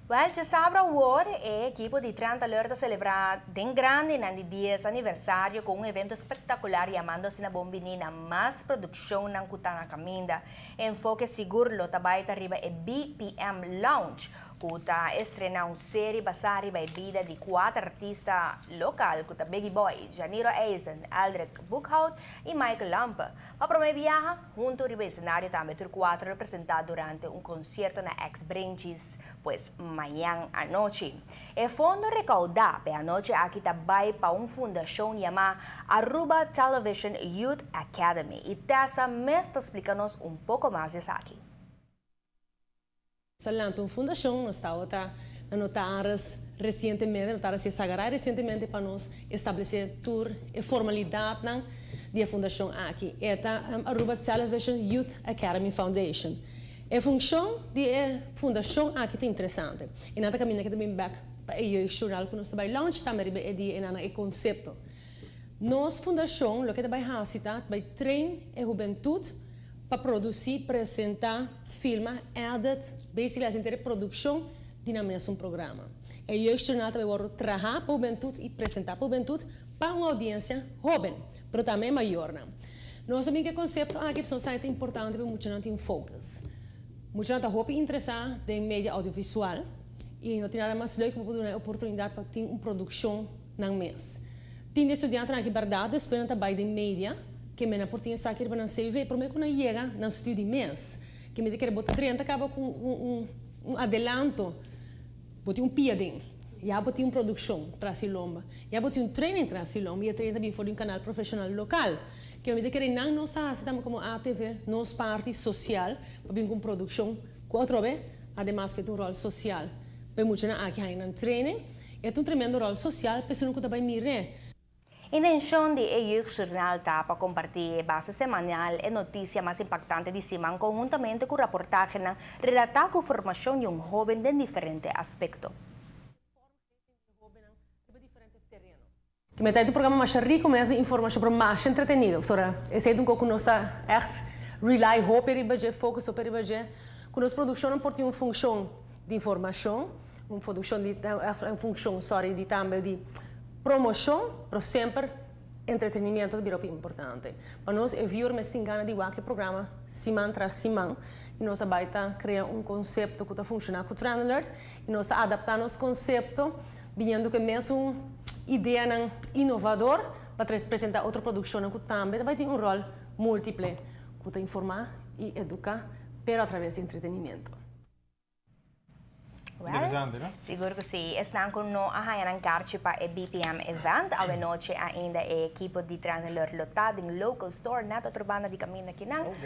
Well, ci sarà ora e equipo di 30 all'ora celebra den grande nel 10 anniversario con un evento spettacolare chiamandosi na bombinina mas production ng Kutana Caminda. Enfoque seguro lo tabay arriba e BPM Lounge. Kuta estrena un serie basari by vida di 4 artista local, kuta Biggie Boy, Janiro Eisen, Aldrich Buchhout e Michael Lampa. Paprome viaja junto riba escenario también tur 4 representado durante un concierto na ex-Branches, pues mañana anoche. E fondo recauda pe anoche aquí tabay pa un fundación llamada Aruba Television Youth Academy. Y Tessa me está explicanos un poco más de eso aquí. Salando uma fundação, nós estamos notaras recentemente, notaras sagrada recentemente para nós estabelecer tour e formalidade da fundação aqui. Esta é a Aruba Television Youth Academy Foundation. A função da fundação aqui é interessante. E nada caminha que também back para o jornal que nós estamos launch também é o conceito. Nossa fundação, o que é a cidade, vai treinar a juventude para produzir, apresentar, filmar, edit, basically a inteira produção de um programa. E o jornal também vai trabalhar para a juventude e apresentar para a juventude para uma audiência jovem, mas também maior. Nós sabemos que o conceito aqui é importante para muita gente em focus. Muita gente está interessada em mídia audiovisual e não tem nada mais leuk para poder dar oportunidade para ter uma produção no mês. Tem estudantes aqui verdade, esperam também de mídia, que me portinha está aqui para não CV, por mim quando chega no estudo mês, que me quer botar 30 acaba com um adelanto, botar piadinho, já botar uma produção traz lomba, já botar um training traz lomba, e a treino também foi um canal profissional local, que me quer não nós estamos como ATV, nós parte social, para vir com produção, quatro vezes, además que tem um rol social, para muitos aqui ainda training, é um tremendo rol social, pessoas que também miram. Intención de el jornal está para compartir base semanal e noticia más impactante de semana conjuntamente con reportaje na relatar con formación de un joven de diferentes aspectos. Que metade do programa mais rico, mas informação para mais entretenido. Esse é um pouco nossa echt rely hope e baje focus sobre baje. Com nossa produção não tem uma função de informação, uma função de também de promoção, mas sempre entretenimento é importante. Para nós, é viu mas tem gana de qualquer programa, semana tras semana, e nós vai criar um conceito que está funcionando com o Trend e nós adaptar nosso conceito, vindo que mesmo uma ideia inovador para apresentar outra produção que também vai ter um rol múltiplo, que está informar e educar, mas através de entretenimento. Interessante, no? Siguro que sim. Estão com nós a participa e BPM event. A noite ainda é equipo de treinador lotado em local store na Turbana de Caminda Kinang.